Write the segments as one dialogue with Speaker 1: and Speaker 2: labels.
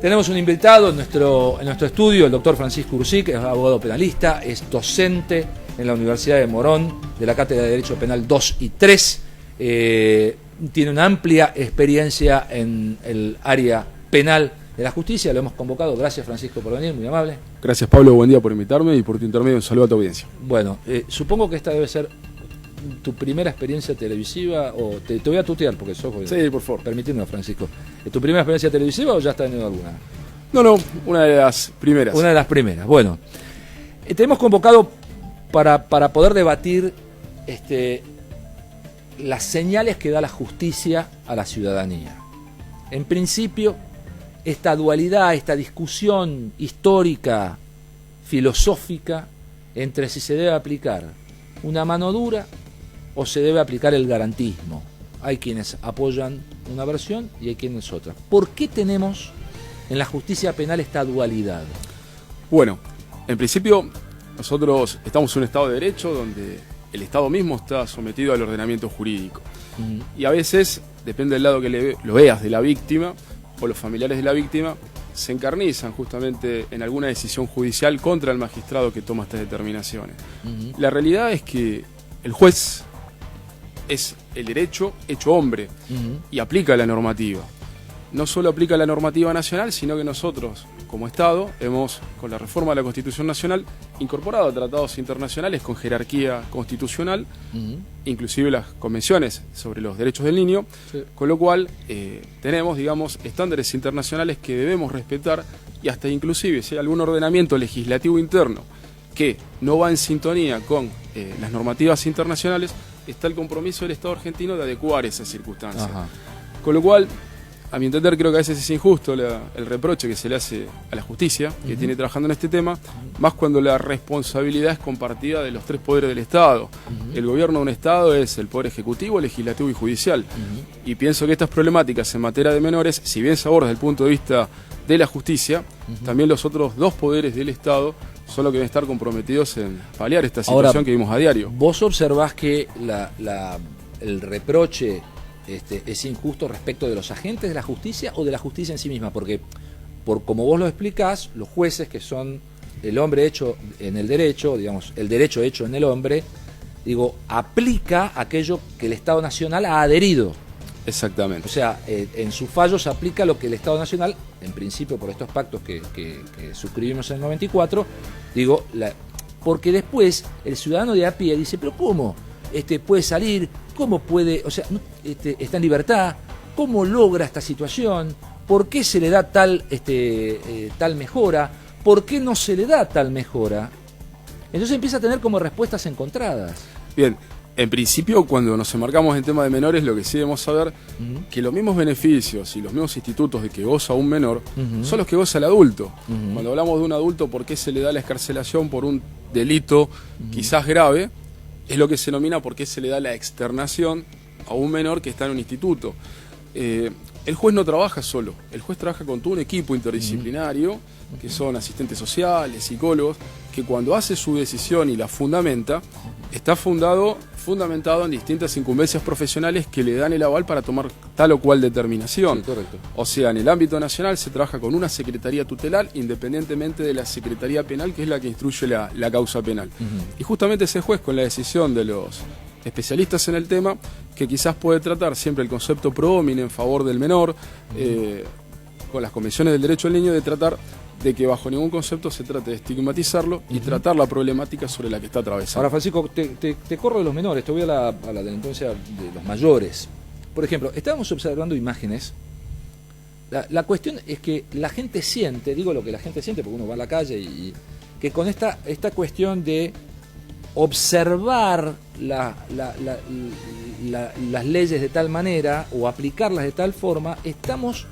Speaker 1: Tenemos un invitado en nuestro estudio, el doctor Francisco Ursí, que es abogado penalista, es docente en la Universidad de Morón, de la Cátedra de Derecho Penal 2 y 3. Tiene una amplia experiencia en el área penal de la justicia. Lo hemos convocado. Gracias, Francisco, por venir, muy amable.
Speaker 2: Gracias, Pablo, buen día por invitarme y por tu intermedio un saludo a tu audiencia.
Speaker 1: Bueno, supongo que esta debe ser tu primera experiencia televisiva, o te voy a tutear porque sos...
Speaker 2: Sí, por favor.
Speaker 1: Permitidme, Francisco. ¿Tu primera experiencia televisiva o ya has tenido alguna?
Speaker 2: No, una de las primeras.
Speaker 1: Una de las primeras. Bueno, te hemos convocado para poder debatir las señales que da la justicia a la ciudadanía. En principio, esta dualidad, esta discusión histórica, filosófica, entre si se debe aplicar una mano dura o se debe aplicar el garantismo. Hay quienes apoyan una versión y hay quienes otra. ¿Por qué tenemos en la justicia penal esta dualidad?
Speaker 2: Bueno, en principio nosotros estamos en un Estado de Derecho donde el Estado mismo está sometido al ordenamiento jurídico. Y a veces, depende del lado que lo veas de la víctima o los familiares de la víctima, se encarnizan justamente en alguna decisión judicial contra el magistrado que toma estas determinaciones. La realidad es que el juez es el derecho hecho hombre y aplica la normativa. No solo aplica la normativa nacional, sino que nosotros, como Estado, hemos, con la reforma de la Constitución Nacional, incorporado tratados internacionales con jerarquía constitucional, inclusive las convenciones sobre los derechos del niño, con lo cual tenemos, digamos, estándares internacionales que debemos respetar, y hasta inclusive si hay algún ordenamiento legislativo interno que no va en sintonía con las normativas internacionales, está el compromiso del Estado argentino de adecuar esas circunstancias. Con lo cual, a mi entender, creo que a veces es injusto el reproche que se le hace a la justicia, que tiene trabajando en este tema, más cuando la responsabilidad es compartida de los tres poderes del Estado. El gobierno de un Estado es el poder ejecutivo, legislativo y judicial. Y pienso que estas problemáticas en materia de menores, si bien se abordan desde el punto de vista de la justicia, también los otros dos poderes del Estado son los que deben estar comprometidos en paliar esta situación que vivimos a diario.
Speaker 1: ¿Vos observás que el reproche es injusto respecto de los agentes de la justicia o de la justicia en sí misma? Porque, como vos lo explicás, los jueces, que son el hombre hecho en el derecho, digamos, el derecho hecho en el hombre, aplica aquello que el Estado Nacional ha adherido.
Speaker 2: Exactamente.
Speaker 1: O sea, en sus fallos se aplica lo que el Estado Nacional, en principio por estos pactos que suscribimos en el 94, porque después el ciudadano de a pie dice, pero ¿cómo puede salir? ¿Cómo puede? O sea, está en libertad. ¿Cómo logra esta situación? ¿Por qué se le da tal mejora? ¿Por qué no se le da tal mejora? Entonces empieza a tener como respuestas encontradas.
Speaker 2: Bien, en principio, cuando nos enmarcamos en tema de menores, lo que sí debemos saber que los mismos beneficios y los mismos institutos de que goza un menor son los que goza el adulto. Cuando hablamos de un adulto, ¿por qué se le da la excarcelación por un delito quizás grave? Es lo que se denomina por qué se le da la externación a un menor que está en un instituto. El juez no trabaja solo, el juez trabaja con todo un equipo interdisciplinario, que son asistentes sociales, psicólogos, que cuando hace su decisión y la fundamenta, está fundamentado en distintas incumbencias profesionales que le dan el aval para tomar tal o cual determinación.
Speaker 1: Sí, correcto.
Speaker 2: O sea, en el ámbito nacional se trabaja con una secretaría tutelar, independientemente de la secretaría penal, que es la que instruye la causa penal. Y justamente ese juez, con la decisión de los especialistas en el tema, que quizás puede tratar siempre el concepto pro homine en favor del menor, con las convenciones del derecho del niño, de tratar de que bajo ningún concepto se trate de estigmatizarlo y tratar la problemática sobre la que está atravesando.
Speaker 1: Ahora, Francisco, te corro de los menores, te voy a la delincuencia de los mayores. Por ejemplo, estábamos observando imágenes. La cuestión es que la gente siente, digo lo que la gente siente porque uno va a la calle, y que con esta cuestión de observar las leyes de tal manera o aplicarlas de tal forma, estamos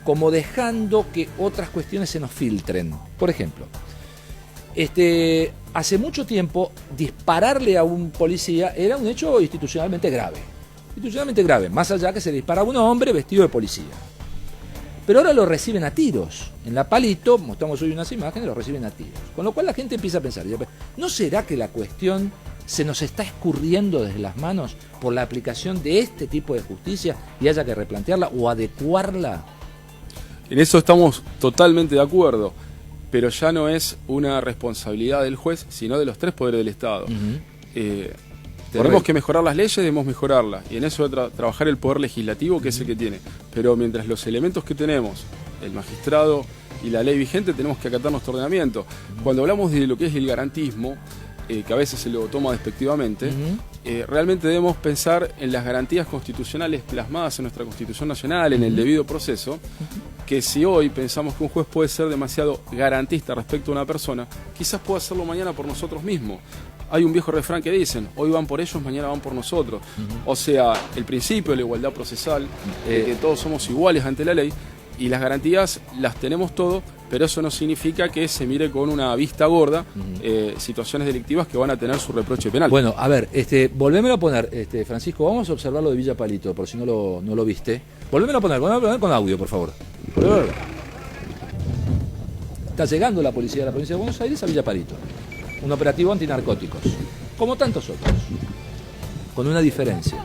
Speaker 1: como dejando que otras cuestiones se nos filtren. Por ejemplo, hace mucho tiempo dispararle a un policía era un hecho institucionalmente grave, más allá que se le dispara a un hombre vestido de policía. Pero ahora lo reciben a tiros. En La Palito, mostramos hoy unas imágenes, lo reciben a tiros. Con lo cual la gente empieza a pensar, ¿no será que la cuestión se nos está escurriendo desde las manos por la aplicación de este tipo de justicia y haya que replantearla o adecuarla?
Speaker 2: En eso estamos totalmente de acuerdo, pero ya no es una responsabilidad del juez, sino de los tres poderes del Estado. Tenemos que mejorar las leyes, debemos mejorarlas, y en eso de trabajar el poder legislativo, que es el que tiene. Pero mientras los elementos que tenemos, el magistrado y la ley vigente, tenemos que acatar nuestro ordenamiento. Cuando hablamos de lo que es el garantismo, que a veces se lo toma despectivamente, realmente debemos pensar en las garantías constitucionales plasmadas en nuestra Constitución Nacional, en el debido proceso, que si hoy pensamos que un juez puede ser demasiado garantista respecto a una persona, quizás pueda hacerlo mañana por nosotros mismos. Hay un viejo refrán que dicen, hoy van por ellos, mañana van por nosotros. O sea, el principio de la igualdad procesal, que todos somos iguales ante la ley, y las garantías las tenemos todo, pero eso no significa que se mire con una vista gorda situaciones delictivas que van a tener su reproche penal.
Speaker 1: Bueno, a ver, volvémelo a poner, Francisco, vamos a observar lo de Villa Palito, por si no lo viste. Volvémelo a poner con audio, por favor. Está llegando la policía de la provincia de Buenos Aires a Villa Palito. Un operativo antinarcóticos, como tantos otros, con una diferencia.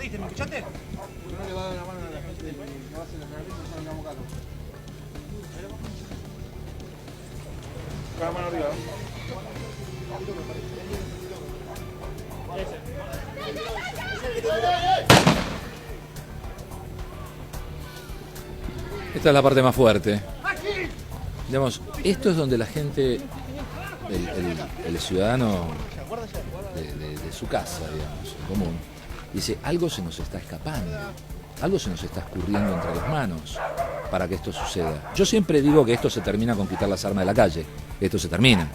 Speaker 3: ¿Me escuchaste? No le va a dar la mano a la gente, no hace los reglamentos, no salgan abogados. Con la mano arriba.
Speaker 1: Esta es la parte más fuerte. Digamos, esto es donde la gente, el ciudadano de su casa, digamos, en común, dice, algo se nos está escapando, algo se nos está escurriendo entre las manos para que esto suceda. Yo siempre digo que esto se termina con quitar las armas de la calle, esto se termina.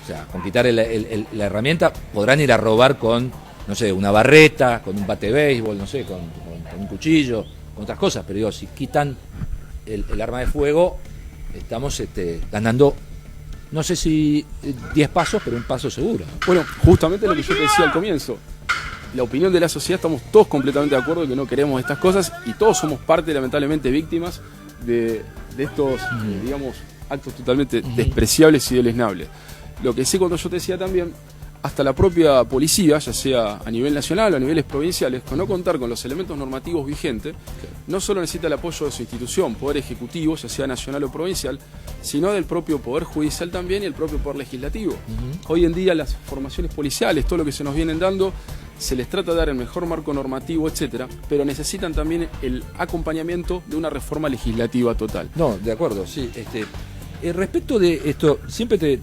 Speaker 1: O sea, con quitar la herramienta podrán ir a robar con, no sé, una barreta, con un bate de béisbol, no sé, con un cuchillo, con otras cosas, pero digo, si quitan el arma de fuego, estamos ganando, no sé si 10 pasos, pero un paso seguro.
Speaker 2: Bueno, justamente lo que yo te decía al comienzo. La opinión de la sociedad, estamos todos completamente de acuerdo en que no queremos estas cosas y todos somos parte, lamentablemente, víctimas de estos, digamos, actos totalmente despreciables y deleznables. Lo que sí, cuando yo te decía también, hasta la propia policía, ya sea a nivel nacional o a niveles provinciales, con no contar con los elementos normativos vigentes, no solo necesita el apoyo de su institución, poder ejecutivo, ya sea nacional o provincial, sino del propio poder judicial también y el propio poder legislativo. Hoy en día las formaciones policiales, todo lo que se nos vienen dando, se les trata de dar el mejor marco normativo, etcétera, pero necesitan también el acompañamiento de una reforma legislativa total.
Speaker 1: No, de acuerdo, sí. Respecto de esto, siempre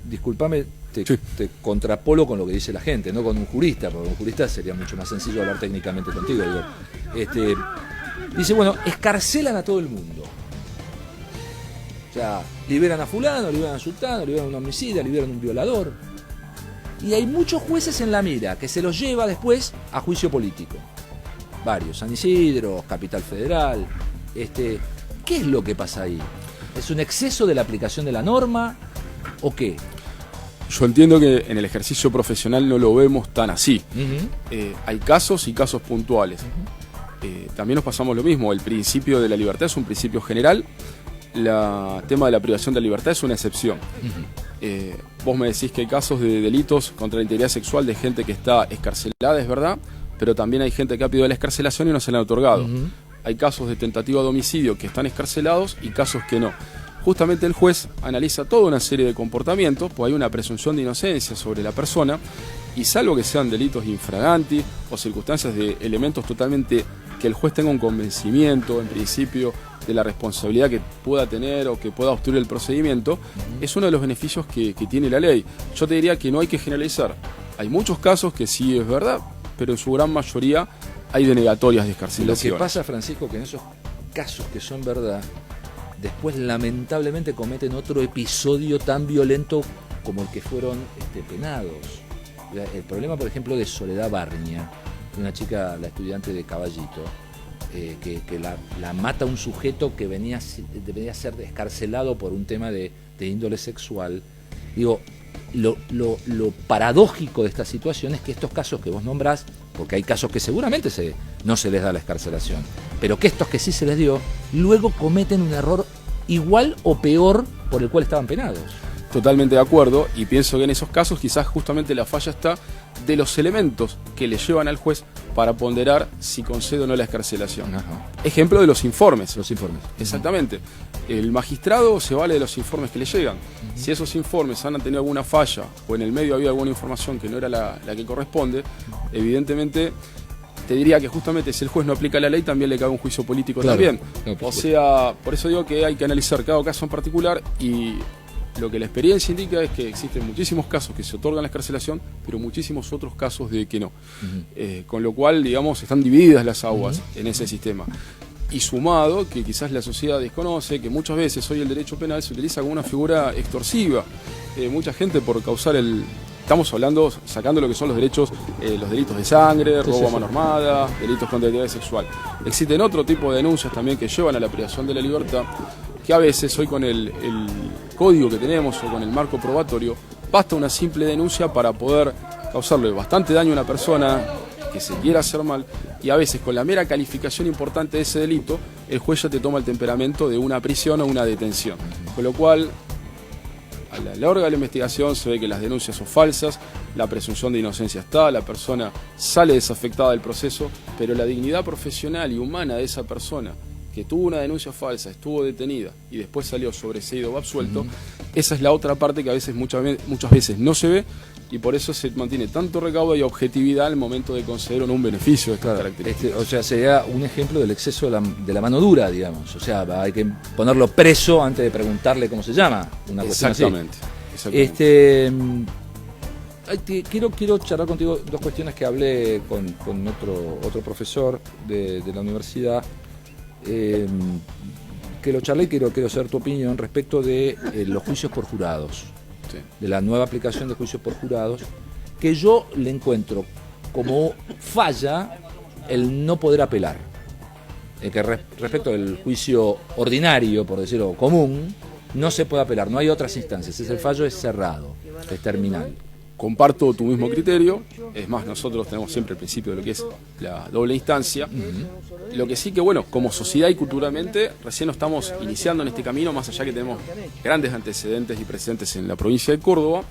Speaker 1: disculpame, te contrapolo con lo que dice la gente, no con un jurista, porque un jurista sería mucho más sencillo hablar técnicamente contigo. Digo. Dice, bueno, escarcelan a todo el mundo. O sea, liberan a fulano, liberan a sultano, liberan a un homicida, liberan a un violador. Y hay muchos jueces en la mira que se los lleva después a juicio político. Varios, San Isidro, Capital Federal. ¿Qué es lo que pasa ahí? ¿Es un exceso de la aplicación de la norma o qué?
Speaker 2: Yo entiendo que en el ejercicio profesional no lo vemos tan así. Hay casos y casos puntuales. También nos pasamos lo mismo. El principio de la libertad es un principio general. El tema de la privación de la libertad es una excepción. Vos me decís que hay casos de delitos contra la integridad sexual de gente que está excarcelada, es verdad, pero también hay gente que ha pedido la excarcelación y no se la han otorgado. Hay casos de tentativa de homicidio que están excarcelados y casos que no. Justamente el juez analiza toda una serie de comportamientos, pues hay una presunción de inocencia sobre la persona, y salvo que sean delitos infraganti o circunstancias de elementos totalmente que el juez tenga un convencimiento, en principio, de la responsabilidad que pueda tener o que pueda obstruir el procedimiento, es uno de los beneficios que tiene la ley. Yo te diría que no hay que generalizar. Hay muchos casos que sí es verdad, pero en su gran mayoría hay denegatorias de excarcelación.
Speaker 1: Lo que pasa, Francisco, que en esos casos que son verdad, después lamentablemente cometen otro episodio tan violento como el que fueron penados. el problema, por ejemplo, de Soledad Barña, una chica, la estudiante de Caballito, que la mata un sujeto que debería ser descarcelado por un tema de índole sexual. Digo, lo paradójico de esta situación es que estos casos que vos nombrás, porque hay casos que seguramente no se les da la excarcelación, pero que estos que sí se les dio, luego cometen un error igual o peor por el cual estaban penados.
Speaker 2: Totalmente de acuerdo, y pienso que en esos casos quizás justamente la falla está de los elementos que le llevan al juez para ponderar si concede o no la excarcelación.
Speaker 1: Ajá.
Speaker 2: Ejemplo de los informes.
Speaker 1: Los informes.
Speaker 2: Exactamente. El magistrado se vale de los informes que le llegan. Si esos informes han tenido alguna falla o en el medio había alguna información que no era la que corresponde, evidentemente te diría que justamente si el juez no aplica la ley también le cabe un juicio político también. O sea, por eso digo que hay que analizar cada caso en particular, y lo que la experiencia indica es que existen muchísimos casos que se otorgan la excarcelación, pero muchísimos otros casos de que no. Con lo cual, digamos, están divididas las aguas en ese sistema. Y sumado, que quizás la sociedad desconoce, que muchas veces hoy el derecho penal se utiliza como una figura extorsiva. Mucha gente por causar estamos hablando, sacando lo que son los derechos, los delitos de sangre, robo a mano armada, delitos contra la identidad sexual. Existen otro tipo de denuncias también que llevan a la privación de la libertad, que a veces hoy con el código que tenemos o con el marco probatorio, basta una simple denuncia para poder causarle bastante daño a una persona que se quiera hacer mal, y a veces con la mera calificación importante de ese delito, el juez ya te toma el temperamento de una prisión o una detención. Con lo cual, a la larga de la investigación se ve que las denuncias son falsas, la presunción de inocencia está, la persona sale desafectada del proceso, pero la dignidad profesional y humana de esa persona que tuvo una denuncia falsa, estuvo detenida y después salió sobreseído o absuelto, esa es la otra parte que a veces muchas veces no se ve, y por eso se mantiene tanto recaudo y objetividad al momento de conceder o no un beneficio de esta característica.
Speaker 1: O sea, sería un ejemplo del exceso de la mano dura, digamos. O sea, hay que ponerlo preso antes de preguntarle cómo se llama. Una
Speaker 2: Exactamente.
Speaker 1: Quiero charlar contigo dos cuestiones que hablé con otro profesor de la universidad, que lo charlé y quiero saber tu opinión respecto de los juicios por jurados.
Speaker 2: Sí.
Speaker 1: De la nueva aplicación de juicios por jurados, que yo le encuentro como falla el no poder apelar. Que respecto del juicio ordinario, por decirlo común, no se puede apelar, no hay otras instancias, el fallo es cerrado, es terminal.
Speaker 2: Comparto tu mismo criterio, es más, nosotros tenemos siempre el principio de lo que es la doble instancia. Lo que sí que, bueno, como sociedad y culturalmente, recién nos estamos iniciando en este camino, más allá que tenemos grandes antecedentes y precedentes en la provincia de Córdoba.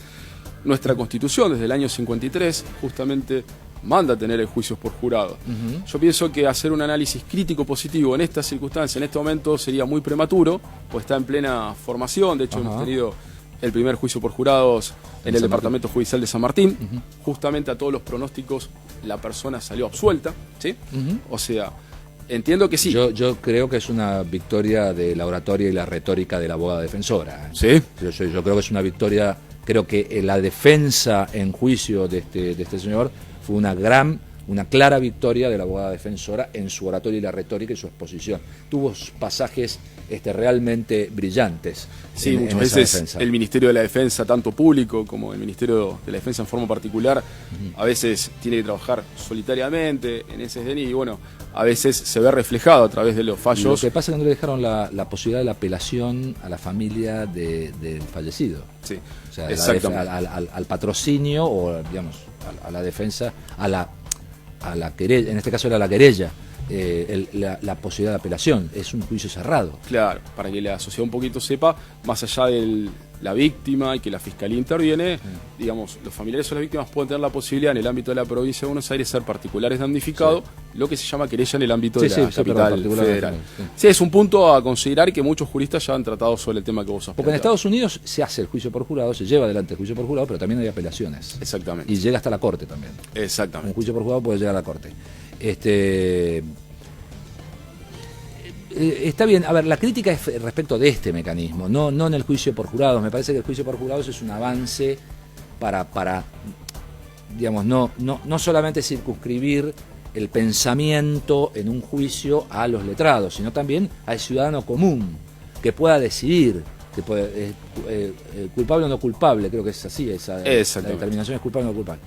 Speaker 2: Nuestra Constitución, desde el año 53, justamente manda a tener juicios por jurado. Yo pienso que hacer un análisis crítico positivo en estas circunstancias, en este momento, sería muy prematuro, pues está en plena formación. De hecho, hemos tenido el primer juicio por jurados en el Departamento Judicial de San Martín. Justamente a todos los pronósticos la persona salió absuelta, ¿sí? O sea, entiendo que sí.
Speaker 1: Yo creo que es una victoria de la oratoria y la retórica de la abogada defensora.
Speaker 2: ¿Sí?
Speaker 1: Yo creo que es una victoria, creo que la defensa en juicio de este señor fue una clara victoria de la abogada defensora en su oratoria y la retórica y su exposición. Tuvo pasajes realmente brillantes.
Speaker 2: Sí, muchas veces el Ministerio de la Defensa, tanto público como el Ministerio de la Defensa en forma particular, a veces tiene que trabajar solitariamente en ese SDNI, y bueno, a veces se ve reflejado a través de los fallos.
Speaker 1: Lo que pasa es que no le dejaron la posibilidad de la apelación a la familia del fallecido.
Speaker 2: Sí,
Speaker 1: o sea,
Speaker 2: exactamente.
Speaker 1: Al patrocinio o, digamos, a la defensa, a la querella, en este caso era la querella, la posibilidad de apelación. Es un juicio cerrado.
Speaker 2: Claro, para que la sociedad un poquito sepa, más allá de la víctima y que la fiscalía interviene, digamos, los familiares o las víctimas pueden tener la posibilidad en el ámbito de la provincia de Buenos Aires ser particulares damnificados, lo que se llama querella en el ámbito de la capital federal. Sí, es un punto a considerar que muchos juristas ya han tratado sobre el tema que vos has planteado.
Speaker 1: Porque en Estados Unidos se hace el juicio por jurado, se lleva adelante el juicio por jurado, pero también hay apelaciones.
Speaker 2: Exactamente.
Speaker 1: Y llega hasta la corte también.
Speaker 2: Exactamente.
Speaker 1: Un juicio por jurado puede llegar a la corte. Está bien, a ver, la crítica es respecto de este mecanismo, no en el juicio por jurados. Me parece que el juicio por jurados es un avance para digamos, no solamente circunscribir el pensamiento en un juicio a los letrados, sino también al ciudadano común, que pueda decidir, culpable o no culpable, creo que es así, la determinación es culpable o no culpable.